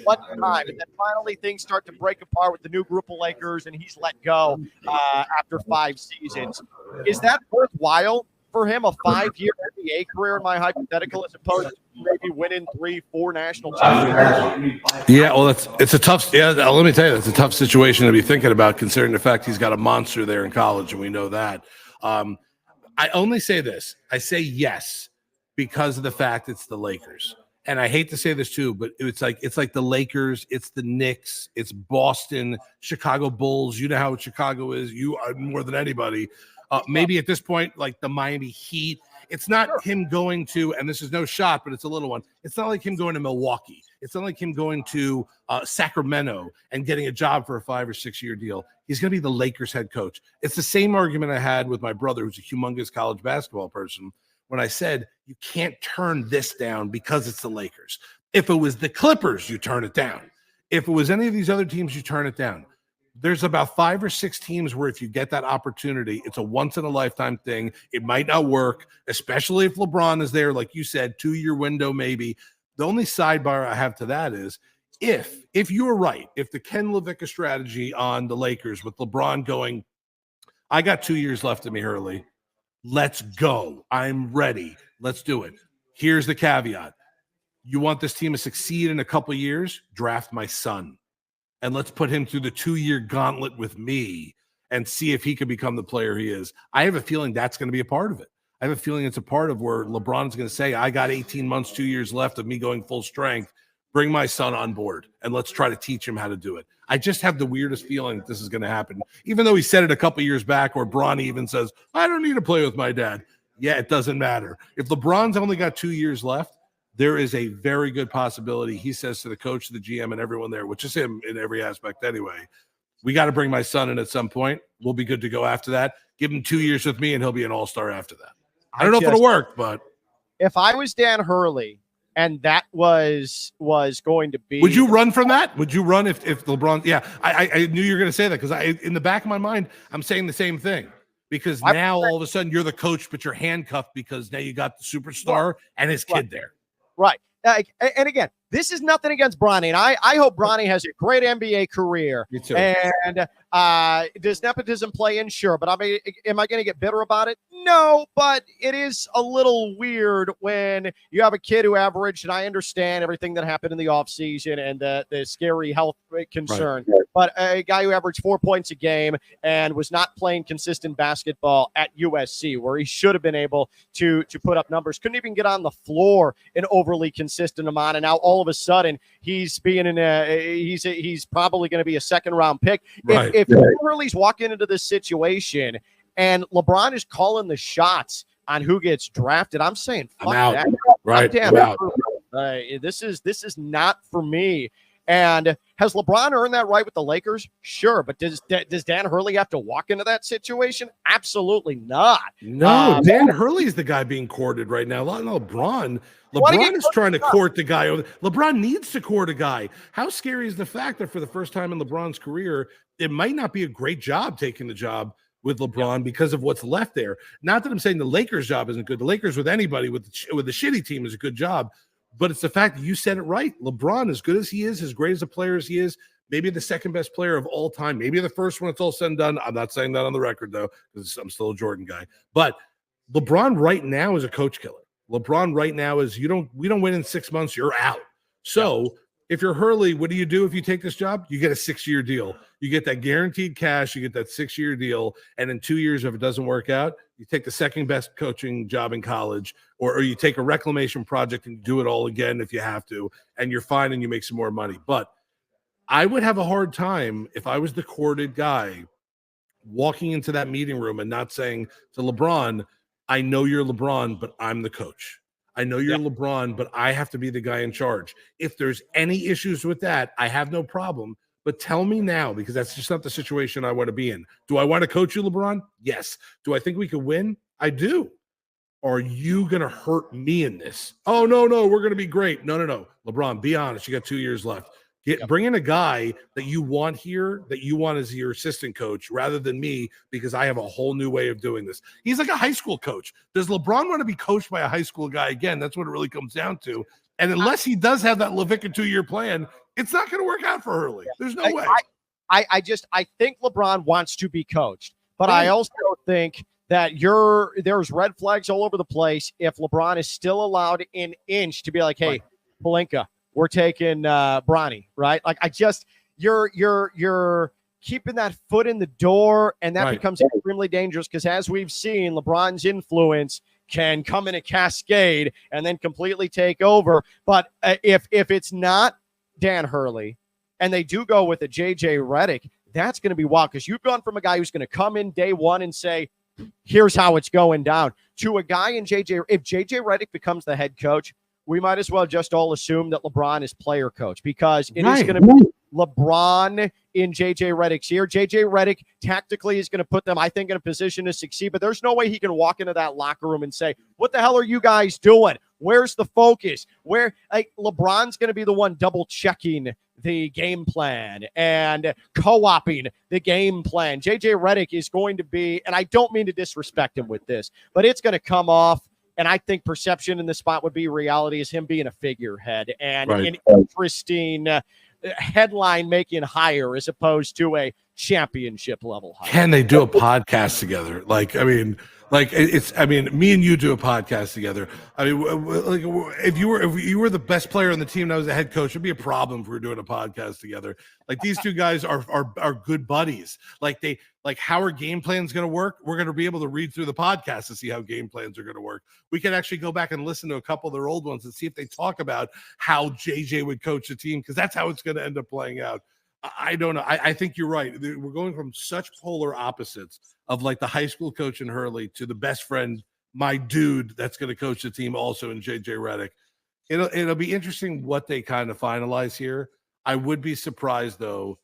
one time, and then finally things start to break apart with the new group of Lakers, and he's let go after 5 seasons. Is that worthwhile for him, a 5-year NBA career in my hypothetical, as opposed to maybe winning 3-4 national championships? Yeah, well, it's a tough. Yeah, let me tell you, that's a tough situation to be thinking about, considering the fact he's got a monster there in college, and we know that. I only say this. I say yes because of the fact it's the Lakers. And I hate to say this too, but it's like the Lakers, it's the Knicks, it's Boston, Chicago Bulls. You know how Chicago is. You are more than anybody. Maybe at this point, like the Miami Heat. It's not him going to, and this is no shot, but it's a little one. It's not like him going to Milwaukee. It's not like him going to Sacramento and getting a job for a 5 or 6 year deal. He's going to be the Lakers head coach. It's the same argument I had with my brother, who's a humongous college basketball person, when I said, you can't turn this down because it's the Lakers. If it was the Clippers, you turn it down. If it was any of these other teams, you turn it down. There's about 5 or 6 teams where if you get that opportunity, it's a once-in-a-lifetime thing. It might not work, especially if LeBron is there, like you said, 2-year window maybe. The only sidebar I have to that is, if you were right, if the Ken LaVicka strategy on the Lakers with LeBron going, I got 2 years left in me, Hurley. Let's go. I'm ready. Let's do it. Here's the caveat. You want this team to succeed in a couple years? Draft my son. And let's put him through the 2-year gauntlet with me and see if he can become the player he is. I have a feeling that's going to be a part of it. I have a feeling it's a part of where LeBron's going to say, I got 18 months, 2 years left of me going full strength. Bring my son on board, and let's try to teach him how to do it. I just have the weirdest feeling that this is going to happen, even though he said it a couple years back, or Bron even says, I don't need to play with my dad. Yeah, it doesn't matter. If LeBron's only got 2 years left, there is a very good possibility he says to the coach, the GM, and everyone there, which is him in every aspect anyway, we got to bring my son in at some point. We'll be good to go after that. Give him 2 years with me, and he'll be an all-star after that. I don't know if it'll work, but if I was Dan Hurley, and that was going to be. Would you run from that? Would you run if LeBron? Yeah, I knew you were going to say that, because in the back of my mind, I'm saying the same thing. Because now all of a sudden you're the coach, but you're handcuffed because now you got the superstar and his kid there. Right. And again, this is nothing against Bronny. And I hope Bronny has a great NBA career. Me too. And does nepotism play in? Sure. But am I going to get bitter about it? No. But it is a little weird when you have a kid who averaged, and I understand everything that happened in the offseason and the scary health concern. Right. But a guy who averaged 4 points a game and was not playing consistent basketball at USC, where he should have been able to put up numbers, couldn't even get on the floor an overly consistent amount. And now all of a sudden he's being he's probably going to be a second-round pick. Right. If Hurley's walking into this situation and LeBron is calling the shots on who gets drafted, I'm saying fuck that. Right. I'm out. This is not for me. And has LeBron earned that right with the Lakers? Sure. But does Dan Hurley have to walk into that situation? Absolutely not. No, Dan Hurley is the guy being courted right now. Not LeBron. LeBron is trying to court the guy. LeBron needs to court a guy. How scary is the fact that for the first time in LeBron's career, it might not be a great job taking the job with LeBron because of what's left there. Not that I'm saying the Lakers' job isn't good. The Lakers with anybody, with the shitty team, is a good job. But it's the fact that you said it right. LeBron, as good as he is, as great as a player as he is, maybe the second best player of all time, maybe the first one it's all said and done. I'm not saying that on the record, though, because I'm still a Jordan guy. But LeBron right now is a coach killer. LeBron right now is we don't win in 6 months, you're out. So if you're Hurley, what do you do if you take this job? You get a 6-year deal. You get that guaranteed cash. You get that 6-year deal. And in 2 years, if it doesn't work out, you take the second best coaching job in college, or you take a reclamation project and do it all again if you have to, and you're fine and you make some more money. But I would have a hard time if I was the courted guy walking into that meeting room and not saying to LeBron, I know you're LeBron, but I'm the coach. I know you're LeBron, but I have to be the guy in charge. If there's any issues with that, I have no problem. But tell me now, because that's just not the situation I want to be in. Do I want to coach you, LeBron? Yes. Do I think we could win? I do. Are you going to hurt me in this? Oh, no, we're going to be great. No. LeBron, be honest. You got 2 years left. Bring in a guy that you want here, that you want as your assistant coach, rather than me, because I have a whole new way of doing this. He's like a high school coach. Does LeBron want to be coached by a high school guy again? That's what it really comes down to. And unless he does have that LaVicka 2-year plan, it's not going to work out for Hurley. There's no way. I think LeBron wants to be coached, but I also think that there's red flags all over the place if LeBron is still allowed an inch to be like, hey, Pelinka, we're taking Bronny, right? Like you're keeping that foot in the door, and that becomes extremely dangerous because, as we've seen, LeBron's influence can come in a cascade and then completely take over. But if it's not Dan Hurley and they do go with a JJ Redick, that's going to be wild because you've gone from a guy who's going to come in day one and say, here's how it's going down, to a guy in JJ. If JJ Redick becomes the head coach, we might as well just all assume that LeBron is player coach because it is going to be LeBron in JJ Redick's ear. JJ Redick tactically is going to put them, I think, in a position to succeed, but there's no way he can walk into that locker room and say, what the hell are you guys doing? Where's the focus? LeBron's going to be the one double checking the game plan and co-oping the game plan. JJ Redick is going to be, and I don't mean to disrespect him with this, but it's going to come off. And I think perception in this spot would be reality is him being a figurehead and an interesting headline-making hire as opposed to a championship level hire. Can they do a podcast together? Me and you do a podcast together. I mean, if you were the best player on the team and I was the head coach, it'd be a problem if we were doing a podcast together. Like these two guys are good buddies. Like how are game plans going to work? We're going to be able to read through the podcast to see how game plans are going to work. We can actually go back and listen to a couple of their old ones and see if they talk about how JJ would coach the team, because that's how it's going to end up playing out. I don't know. I think you're right. We're going from such polar opposites of like the high school coach in Hurley to the best friend, my dude, that's going to coach the team also in JJ Redick. It'll be interesting what they kind of finalize here. I would be surprised, though,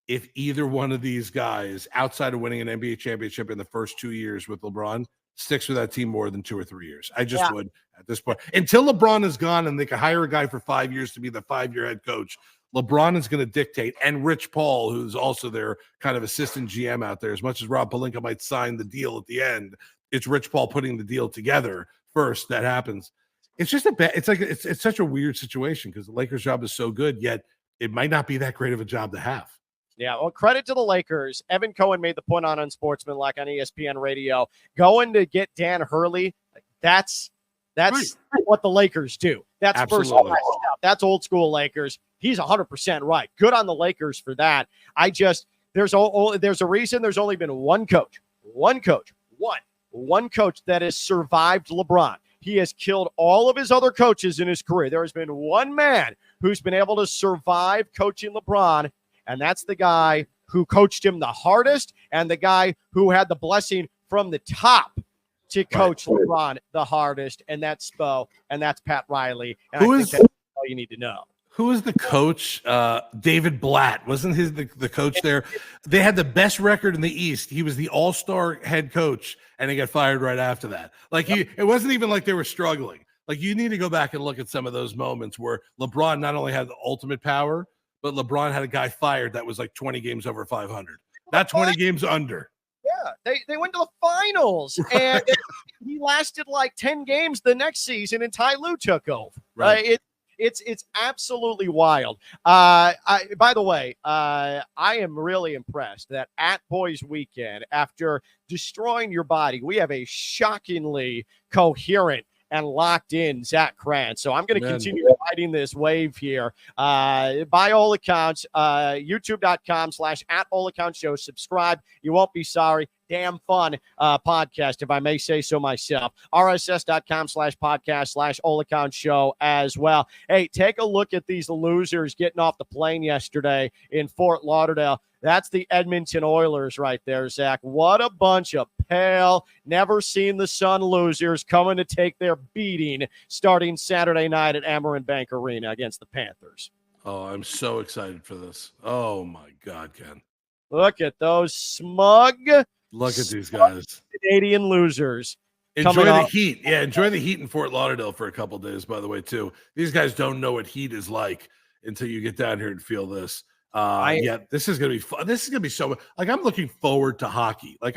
if either one of these guys, outside of winning an NBA championship in the first 2 years with LeBron, sticks with that team more than 2 or 3 years. I just would at this point. Until LeBron is gone and they can hire a guy for 5 years to be the 5-year head coach, LeBron is going to dictate, and Rich Paul, who's also their kind of assistant GM out there. As much as Rob Pelinka might sign the deal at the end, it's Rich Paul putting the deal together first. That happens. It's just it's such a weird situation because the Lakers' job is so good, yet it might not be that great of a job to have. Yeah, well, credit to the Lakers. Evan Cohen made the point on Unsportsmanlike on ESPN Radio. Going to get Dan Hurley, that's what the Lakers do. That's Absolutely. First step. That's old school Lakers. He's 100% right. Good on the Lakers for that. There's a reason there's only been one coach that has survived LeBron. He has killed all of his other coaches in his career. There has been one man who's been able to survive coaching LeBron, and that's the guy who coached him the hardest and the guy who had the blessing from the top to coach LeBron the hardest, and that's Spo, and that's Pat Riley. And that's all you need to know. Who was the coach? David Blatt. Wasn't the coach there? They had the best record in the East. He was the all-star head coach, and he got fired right after that. It wasn't even like they were struggling. Like, you need to go back and look at some of those moments where LeBron not only had the ultimate power, but LeBron had a guy fired that was like 20 games over 500. Not 20 games under. Yeah, they went to the finals, and he lasted like 10 games the next season, and Ty Lue took over. Right. It's absolutely wild. By the way, I am really impressed that at Boys Weekend, after destroying your body, we have a shockingly coherent and locked in Zach Krantz. So I'm going to continue riding this wave here. By all accounts, youtube.com/@allacountshow. Subscribe. You won't be sorry. Damn fun podcast, if I may say so myself. RSS.com/podcast/allacountshow as well. Hey, take a look at these losers getting off the plane yesterday in Fort Lauderdale. That's the Edmonton Oilers right there, Zach. What a bunch of pale, never-seen-the-sun losers coming to take their beating starting Saturday night at Amerant Bank Arena against the Panthers. Oh, I'm so excited for this. Oh, my God, Ken. Look at those smug, look at these guys. Canadian losers. Enjoy the heat. Yeah, enjoy the heat in Fort Lauderdale for a couple days, by the way, too. These guys don't know what heat is like until you get down here and feel this. This is going to be fun. This is going to be so like I'm looking forward to hockey. Like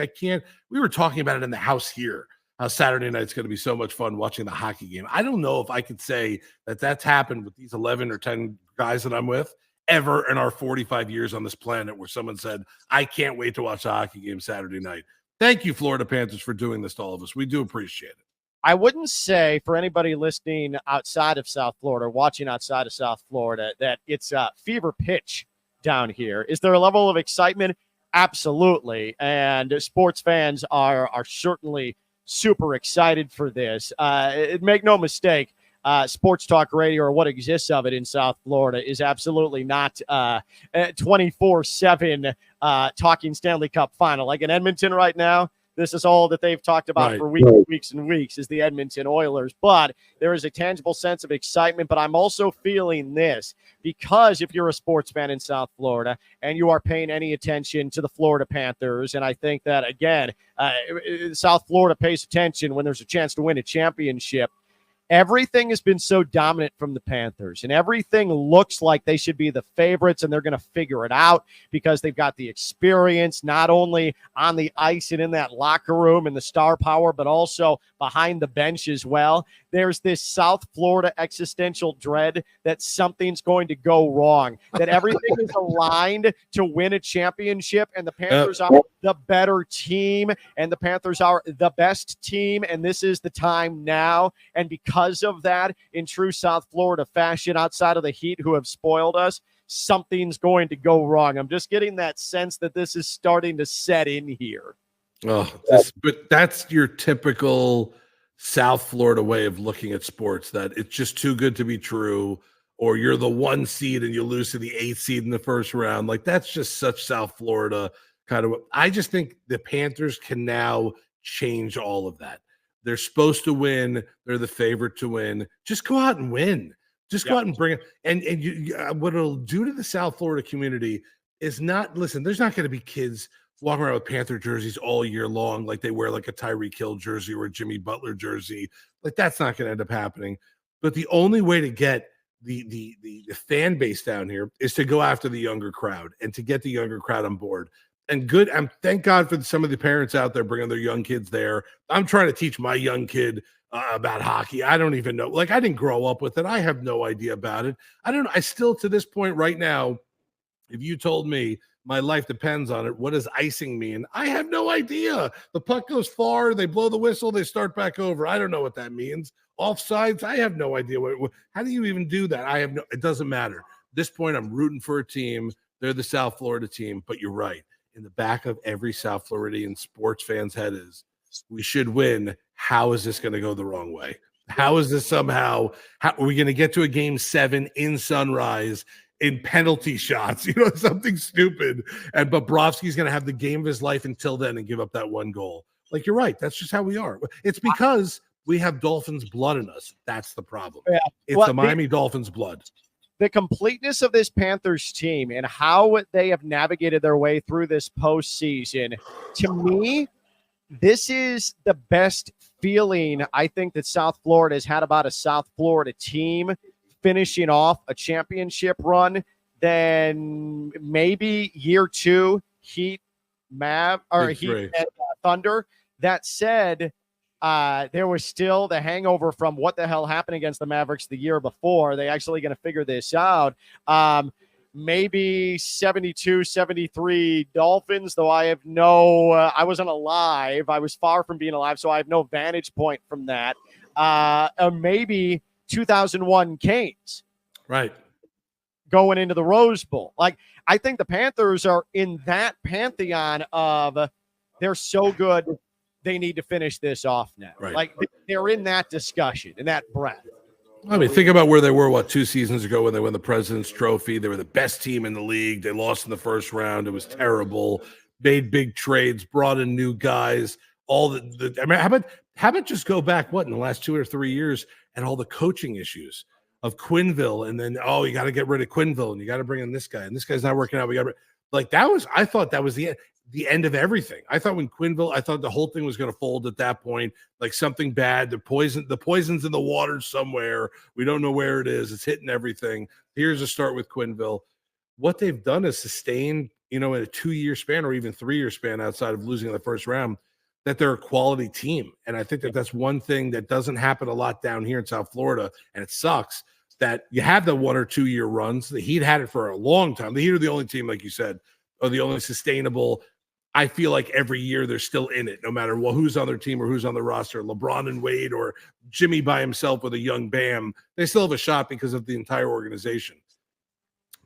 we were talking about it in the house here. How Saturday night's going to be so much fun watching the hockey game. I don't know if I could say that that's happened with these 11 or 10 guys that I'm with ever in our 45 years on this planet where someone said, I can't wait to watch a hockey game Saturday night. Thank you, Florida Panthers, for doing this to all of us. We do appreciate it. I wouldn't say for anybody listening outside of South Florida, watching outside of South Florida, that it's a fever pitch down here. Is there a level of excitement? Absolutely. And sports fans are certainly super excited for this. Make no mistake, sports talk radio or what exists of it in South Florida is absolutely not 24/7 talking Stanley Cup final. Like in Edmonton right now, this is all that they've talked about for weeks and weeks is the Edmonton Oilers. But there is a tangible sense of excitement. But I'm also feeling this because if you're a sports fan in South Florida and you are paying any attention to the Florida Panthers, and I think that, again, South Florida pays attention when there's a chance to win a championship. Everything has been so dominant from the Panthers, and everything looks like they should be the favorites, and they're going to figure it out because they've got the experience, not only on the ice and in that locker room and the star power, but also behind the bench as well. There's this South Florida existential dread that something's going to go wrong, that everything is aligned to win a championship, and the Panthers are the better team, and the Panthers are the best team, and this is the time now. And because of that, in true South Florida fashion, outside of the Heat who have spoiled us, something's going to go wrong. I'm just getting that sense that this is starting to set in here. But that's your typical South Florida way of looking at sports, that it's just too good to be true, or you're the 1 seed and you lose to the 8th seed in the first round. Like, that's just such South Florida kind of. I just think the Panthers can now change all of that. They're supposed to win. They're the favorite to win. Just go out and win. Just go out and bring it. And what it'll do to the South Florida community is not, listen, there's not going to be kids walking around with Panther jerseys all year long like they wear like a Tyreek Hill jersey or a Jimmy Butler jersey. Like, that's not going to end up happening. But the only way to get the fan base down here is to go after the younger crowd and to get the younger crowd on board. And thank God for some of the parents out there bringing their young kids there. I'm trying to teach my young kid about hockey. I don't even know. Like, I didn't grow up with it. I have no idea about it. I don't know. I still, to this point right now, if you told me my life depends on it, what does icing mean? I have no idea. The puck goes far, they blow the whistle, they start back over. I don't know what that means. Offsides, I have no idea. How do you even do that? It doesn't matter. At this point, I'm rooting for a team. They're the South Florida team, but you're right. In the back of every South Floridian sports fan's head is, we should win. How is this going to go the wrong way? How is this somehow? How are we going to get to a game 7 in Sunrise in penalty shots? Something stupid. And Bobrovsky's going to have the game of his life until then and give up that 1 goal. Like, you're right. That's just how we are. It's because we have Dolphins blood in us. That's the problem. Yeah. It's the Miami Dolphins blood. The completeness of this Panthers team and how they have navigated their way through this postseason, to me, this is the best feeling I think that South Florida has had about a South Florida team finishing off a championship run than maybe year 2 Heat, Mavs, or Heat and Thunder. That said, there was still the hangover from what the hell happened against the Mavericks the year before. Are they actually going to figure this out? Maybe 72-73 Dolphins, though I wasn't alive. I was far from being alive, so I have no vantage point from that. maybe 2001 Canes. Right. Going into the Rose Bowl. Like, I think the Panthers are in that pantheon of they're so good, they need to finish this off now. Right. Like, they're in that discussion, in that breath. I mean, think about where they were, 2 seasons ago when they won the President's Trophy. They were the best team in the league. They lost in the first round. It was terrible. Made big trades, brought in new guys. All the I mean, how about just go back, in the last 2 or 3 years and all the coaching issues of Quinville, and then, you got to get rid of Quinville, and you got to bring in this guy, and this guy's not working out. I thought that was the end of everything. I thought when Quinville, I thought the whole thing was going to fold at that point, like something bad. The poison's in the water somewhere. We don't know where it is. It's hitting everything. Here's a start with Quinville. What they've done is sustain, in a 2-year span or even 3-year span outside of losing in the first round, that they're a quality team. And I think that that's one thing that doesn't happen a lot down here in South Florida, and it sucks that you have the 1 or 2 year runs. The Heat had it for a long time. The Heat are the only team, like you said, or the only sustainable. I feel like every year they're still in it, no matter who's on their team or who's on the roster, LeBron and Wade or Jimmy by himself with a young Bam. They still have a shot because of the entire organization.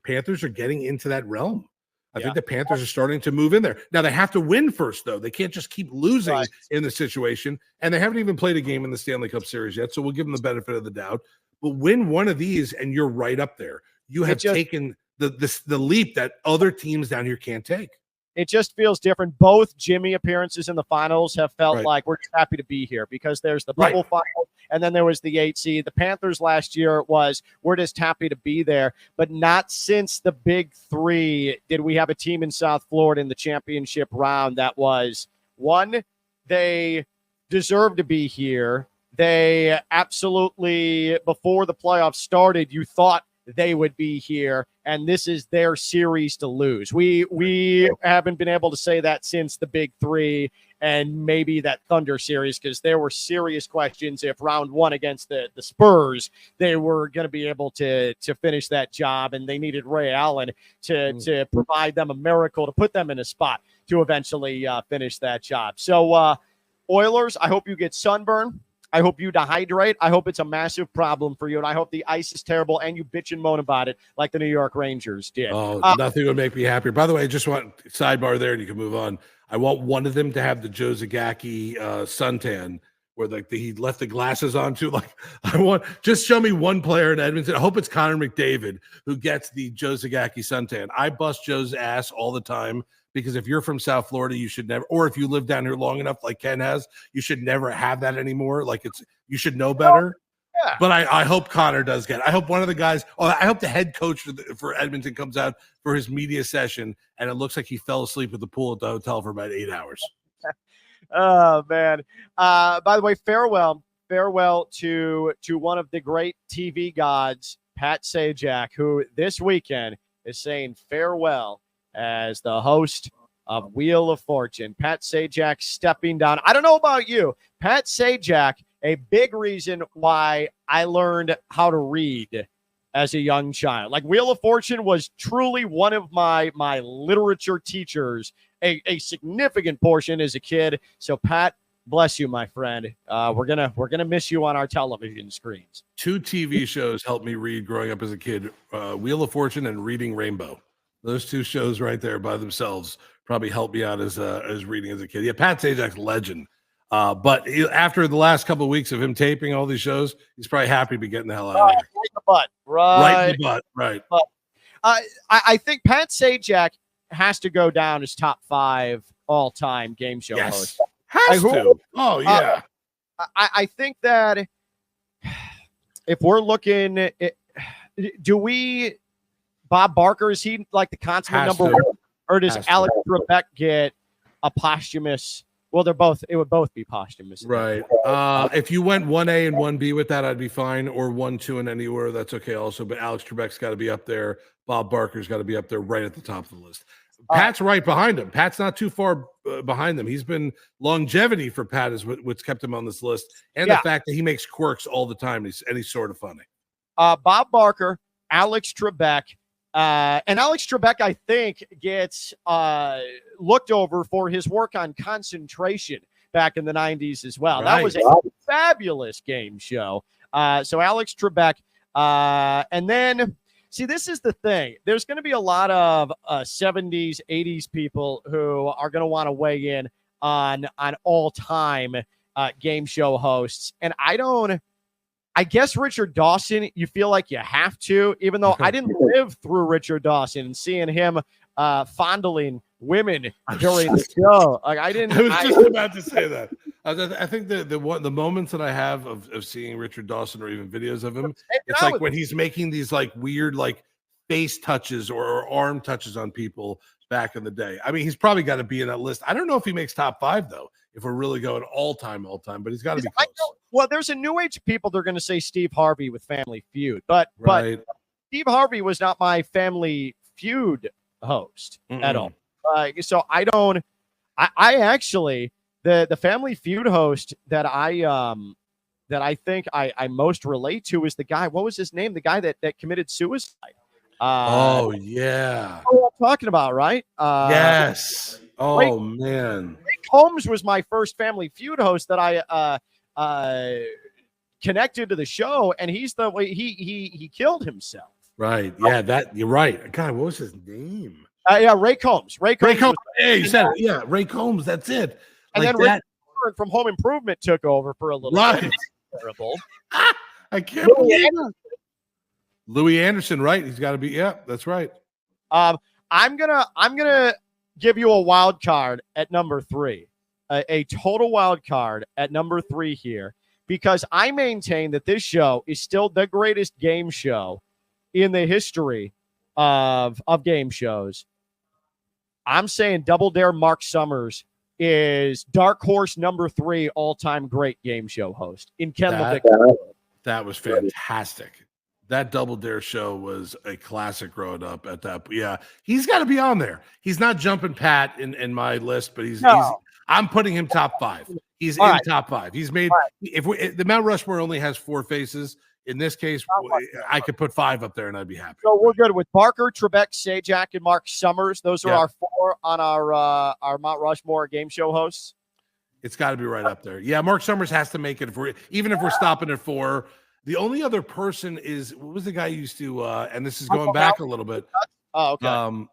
Panthers are getting into that realm. I think the Panthers are starting to move in there. Now, they have to win first, though. They can't just keep losing in the situation, and they haven't even played a game in the Stanley Cup Series yet, so we'll give them the benefit of the doubt. But win one of these, and you're right up there. You have taken the leap that other teams down here can't take. It just feels different. Both Jimmy appearances in the finals have felt like we're just happy to be here, because there's the bubble final, and then there was the 8 seed. The Panthers last year was, we're just happy to be there. But not since the Big Three did we have a team in South Florida in the championship round that was, one, they deserve to be here. They absolutely, before the playoffs started, you thought they would be here, and this is their series to lose. We haven't been able to say that since the Big Three and maybe that Thunder series, because there were serious questions if round 1 against the Spurs, they were going to be able to finish that job, and they needed Ray Allen to provide them a miracle to put them in a spot to eventually finish that job. So, Oilers, I hope you get sunburn. I hope you dehydrate. I hope it's a massive problem for you, and I hope the ice is terrible and you bitch and moan about it like the New York Rangers did. Oh, nothing would make me happier. By the way, I just want sidebar there, and you can move on. I want one of them to have the Joe Zagacki suntan, where he left the glasses on too. Just show me one player in Edmonton. I hope it's Connor McDavid who gets the Joe Zagacki suntan. I bust Joe's ass all the time, because if you're from South Florida, you should never, or if you live down here long enough like Ken has, you should never have that anymore. You should know better. Yeah. But I hope Connor does get it. I hope one of the guys, I hope the head coach for Edmonton comes out for his media session, and it looks like he fell asleep at the pool at the hotel for about 8 hours. Oh, man. By the way, farewell to one of the great TV gods, Pat Sajak, who this weekend is saying farewell as the host of Wheel of Fortune. Pat Sajak stepping down. I don't know about you. Pat Sajak, a big reason why I learned how to read as a young child. Like, Wheel of Fortune was truly one of my literature teachers, a significant portion as a kid. So, Pat, bless you, my friend. We're gonna miss you on our television screens. 2 TV shows helped me read growing up as a kid: Wheel of Fortune and Reading Rainbow. Those 2 shows right there by themselves probably helped me out as reading as a kid. Yeah, Pat Sajak's legend. But after the last couple of weeks of him taping all these shows, he's probably happy to be getting the hell out of here. Right in the butt. Right in the butt. Right. I think Pat Sajak has to go down as top 5 all-time game show host. Has to. Oh, yeah. I think that if we're looking, Bob Barker, is he like the consummate number 1? Or does Alex Trebek get a posthumous? Well, it would both be posthumous. Right. If you went 1A and 1B with that, I'd be fine. Or 1, 2, and anywhere, that's okay also. But Alex Trebek's got to be up there. Bob Barker's got to be up there right at the top of the list. Pat's right behind him. Pat's not too far behind them. He's been longevity for Pat is what's kept him on this list. And the fact that he makes quirks all the time. And he's sort of funny. Bob Barker, Alex Trebek, and Alex Trebek, I think, gets looked over for his work on concentration, back in the 90s as well. Right. That was a fabulous game show. So Alex Trebek. And then, see, this is the thing. There's going to be a lot of 70s, 80s people who are going to want to weigh in on all-time game show hosts. And I guess Richard Dawson, you feel like you have to, even though I didn't live through Richard Dawson and seeing him fondling women during the show. Like I was just about to say that. I think the moments that I have of seeing Richard Dawson or even videos of him, it's like when he's making these like weird like face touches or arm touches on people back in the day. I mean, he's probably got to be in that list. I don't know if he makes top 5 though, if we're really going all time, but he's got to be close. Well, there's a new age of people. They're going to say Steve Harvey with Family Feud, but Steve Harvey was not my Family Feud host at all. So I actually, the Family Feud host that I think I most relate to is the guy. What was his name? The guy that committed suicide. Oh yeah. What I'm talking about, right? Yes. Oh man. Rick Holmes was my first Family Feud host that I connected to the show, and he's the way he killed himself. Right. Yeah. That you're right. God, what was his name? Yeah, Ray Combs. Ray Combs. Hey, you said it. Yeah, Ray Combs. That's it. And like then Rick from Home Improvement took over for a little bit. Terrible. I can't believe it. Louis Anderson, right? He's got to be. Yeah, that's right. I'm gonna give you a wild card at number 3, a total wild card at number 3 here, because I maintain that this show is still the greatest game show in the history of game shows. I'm saying Double Dare Mark Summers is dark horse number 3 all-time great game show host in Ken LeVick. That was fantastic. That Double Dare show was a classic growing up at that. Yeah, he's got to be on there. He's not jumping Pat in my list, but I'm putting him top 5. He's in top 5. He's made if the Mount Rushmore only has 4 faces. In this case, I could put 5 up there and I'd be happy. So we're good with Barker, Trebek, Sajak, and Mark Summers. Those are our 4 on our Mount Rushmore game show hosts. It's got to be right up there. Yeah, Mark Summers has to make it. Even if we're stopping at 4. The only other person is, what was the guy who used to, and this is going back a little bit. Oh, okay.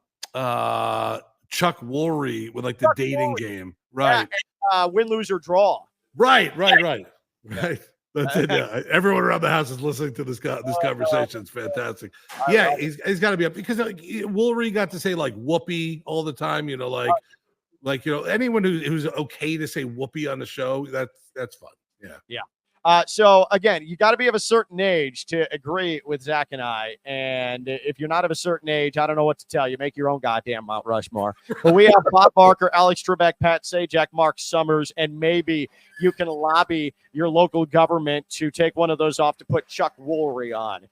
Chuck Woolery with like the dating game. Right. Yeah, win, lose, or draw. Right. That's it. Yeah. Everyone around the house is listening to this conversation. It's fantastic. Yeah, he's got to be up because like, Woolery got to say like whoopee all the time. You know, like anyone who's okay to say whoopee on the show. That's fun. Yeah. So again, you got to be of a certain age to agree with Zach and I. And if you're not of a certain age, I don't know what to tell you. Make your own goddamn Mount Rushmore. But we have Bob Barker, Alex Trebek, Pat Sajak, Mark Summers, and maybe you can lobby your local government to take one of those off to put Chuck Woolery on.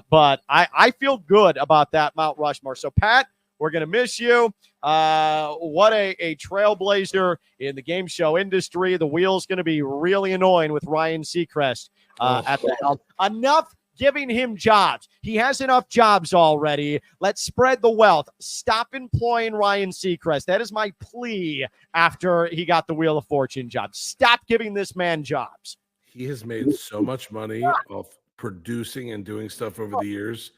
But I feel good about that Mount Rushmore. So Pat, we're going to miss you. What a trailblazer in the game show industry. The wheel's going to be really annoying with Ryan Seacrest at the helm. Enough giving him jobs. He has enough jobs already. Let's spread the wealth. Stop employing Ryan Seacrest. That is my plea after he got the Wheel of Fortune job. Stop giving this man jobs. He has made so much money off producing and doing stuff over the years.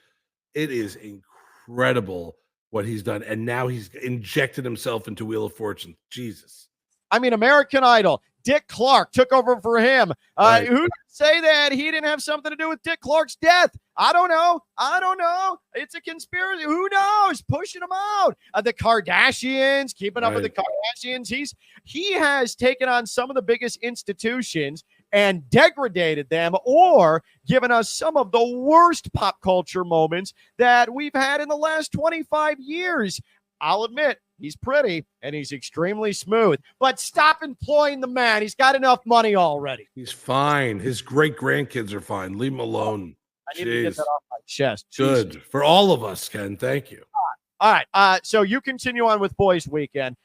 It is incredible what he's done, and now he's injected himself into Wheel of Fortune. Jesus. I mean, American Idol, Dick Clark took over for him. Who would say that he didn't have something to do with Dick Clark's death? I don't know. It's a conspiracy. Who knows? Pushing him out. The Kardashians, keeping up with the Kardashians. He has taken on some of the biggest institutions and degraded them or given us some of the worst pop culture moments that we've had in the last 25 years. I'll admit, he's pretty and he's extremely smooth, but stop employing the man. He's got enough money already. He's fine. His great-grandkids are fine. Leave him alone. I need to get that off my chest. Good. Jesus. For all of us, Ken. Thank you. All right. So you continue on with Boys Weekend.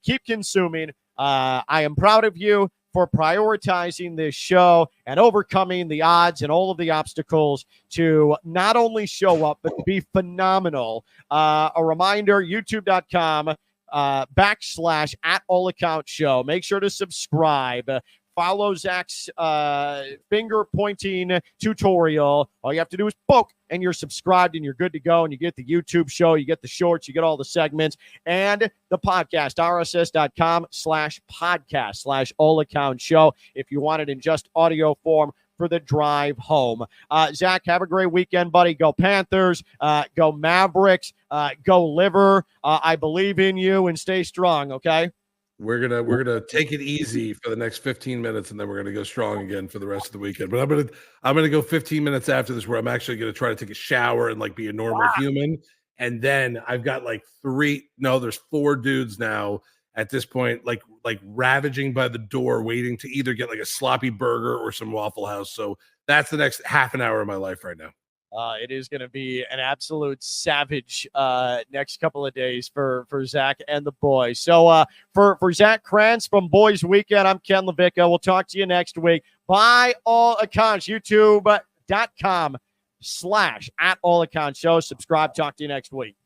Keep consuming. I am proud of you for prioritizing this show and overcoming the odds and all of the obstacles to not only show up, but to be phenomenal. A reminder, youtube.com / at All Account Show. Make sure to subscribe. Follow Zach's finger pointing tutorial. All you have to do is poke, and you're subscribed, and you're good to go. And you get the YouTube show, you get the shorts, you get all the segments, and the podcast, rss.com/podcast/ All Account Show, if you want it in just audio form for the drive home. Zach, have a great weekend, buddy. Go Panthers, go Mavericks, go Liver. I believe in you, and stay strong, okay? We're gonna take it easy for the next 15 minutes, and then we're gonna go strong again for the rest of the weekend. But I'm gonna go 15 minutes after this, where I'm actually gonna try to take a shower and like be a normal human. And then I've got like there's 4 dudes now at this point, like ravaging by the door, waiting to either get like a sloppy burger or some Waffle House. So that's the next half an hour of my life right now. It is going to be an absolute savage next couple of days for Zach and the boys. So for Zach Krantz from Boys Weekend, I'm Ken Levicka. We'll talk to you next week. By all accounts, youtube.com / at All Accounts Show. Subscribe. Talk to you next week.